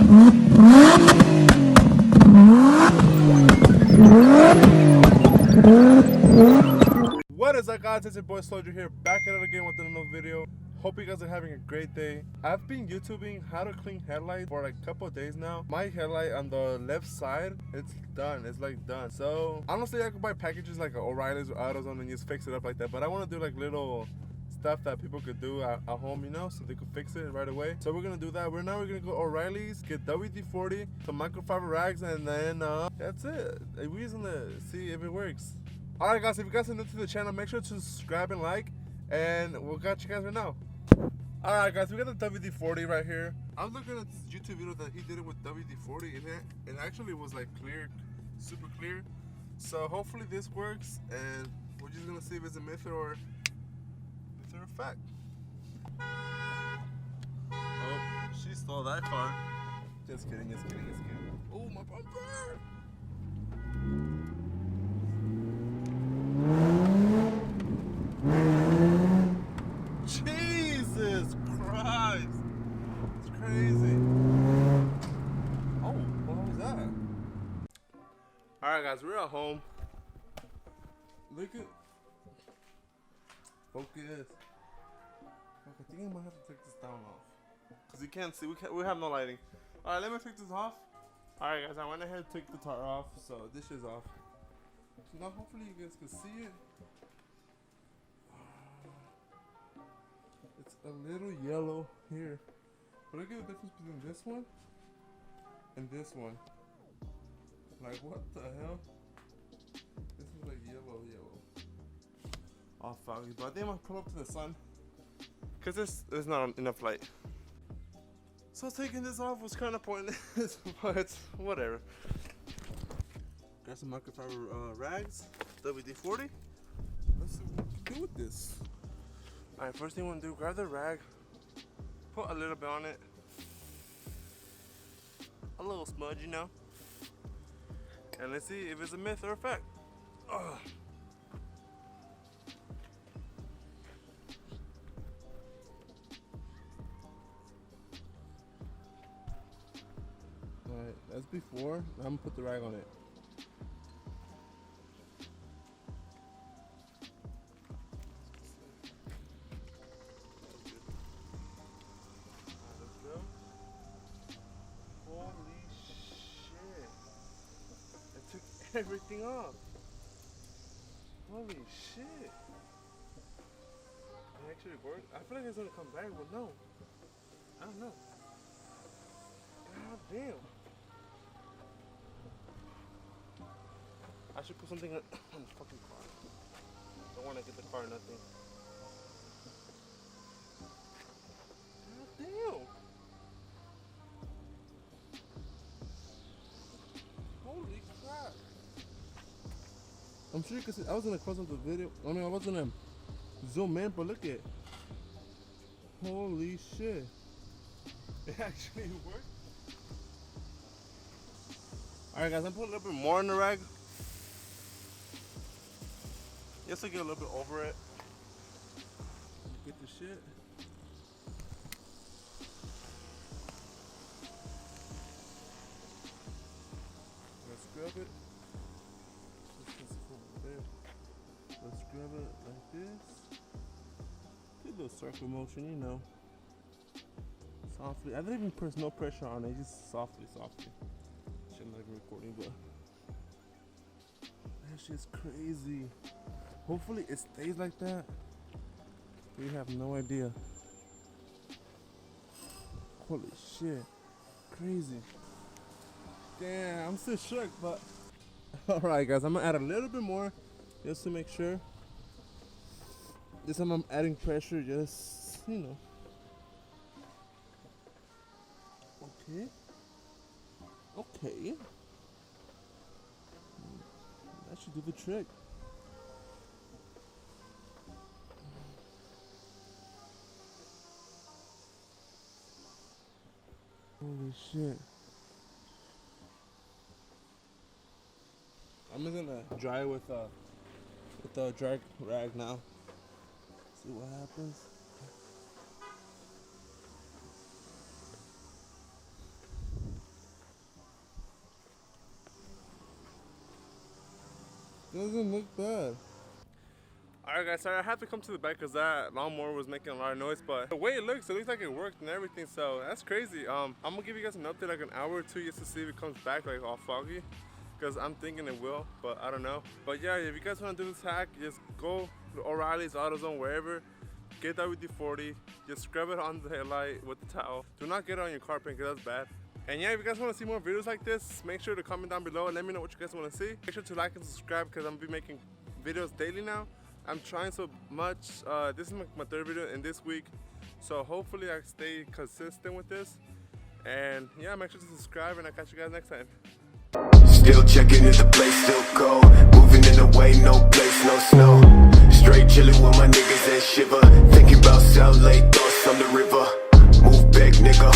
What is up, guys? It's your boy Soldier here, back at it again with another video. Hope you guys are having a great day. I've been YouTubing how to clean headlights for like a couple of days now. My headlight on the left side, it's done. It's like done. So honestly, I could buy packages like O'Reilly's or AutoZone and just fix it up like that. But I want to do like little stuff that people could do at home, you know, so they could fix it right away. So we're gonna do that. We're gonna go O'Reilly's, get WD-40, some microfiber rags, and then that's it. We're just gonna see if it works. Alright guys, if you guys are new to the channel, make sure to subscribe and like, and we'll got you guys right now. Alright guys, we got the WD-40 right here. I was looking at this YouTube video that he did it with WD-40 in it. It actually was like clear, super clear. So hopefully this works, and we're just gonna see if it's a myth or a fact. Oh, she stole that car. Just kidding, just kidding, just kidding. Oh, my bumper! Jesus Christ! It's crazy. Oh, what was that? Alright guys, we're at home. Look at... Focus. I think I might have to take this down off. Because you can't see, we have no lighting. Alright, let me take this off. Alright guys, I went ahead and took the tar off, so this is off. So now hopefully you guys can see it. It's a little yellow here. But look at the difference between this one and this one. Like, what the hell? This is like yellow. Oh fuck, but I think I'm gonna pull up to the sun, cause there's not enough light. So taking this off was kind of pointless, but whatever. Got some microfiber rags, WD-40. Let's see what we can do with this. Alright, first thing you want to do, grab the rag, put a little bit on it, a little smudge, you know, and let's see if it's a myth or a fact. Ugh. Alright, that's before. I'm gonna put the rag on it. Holy shit! It took everything off. Holy shit! It actually worked. I feel like it's gonna come back, but no. I don't know. God damn. I should put something on the fucking car. Don't want to get the car or nothing. God damn. Holy crap. I'm sure you can see, I was gonna close up the video. I mean, I wasn't gonna zoom in, but look at it. Holy shit. It actually worked. Alright guys, I'm putting a little bit more in the rag. Just to get a little bit over it. Get the shit. Let's grab it. Let's grab it like this. Do a little circle motion, you know. Softly. I didn't even press no pressure on it, just softly. Shouldn't like recording, but that shit's crazy. Hopefully it stays like that. We have no idea. Holy shit. Crazy. Damn, I'm still shook, but alright guys, I'm gonna add a little bit more just to make sure. This time I'm adding pressure, just, you know. Okay. That should do the trick. Holy shit. I'm just gonna dry it with the dry rag now. See what happens. Doesn't look bad. Alright guys, sorry I had to come to the back because that lawnmower was making a lot of noise, but the way it looks like it worked and everything, so that's crazy. I'm gonna give you guys an update like an hour or two just to see if it comes back like all foggy, because I'm thinking it will, but I don't know. But yeah, if you guys want to do this hack, just go to O'Reilly's, AutoZone, wherever, get WD-40, just scrub it on the headlight with the towel. Do not get it on your car paint because that's bad. And yeah, if you guys want to see more videos like this, make sure to comment down below and let me know what you guys want to see. Make sure to like and subscribe because I'm gonna be making videos daily now. I'm trying so much. This is my third video in this week, so hopefully I stay consistent with this. And yeah, make sure to subscribe and I'll catch you guys next time. Still checking if the place still cold. Moving in the way, no place, no snow. Straight chilling with my niggas that shiver. Thinking about South Lake, thoughts on the river. Move back, nigga.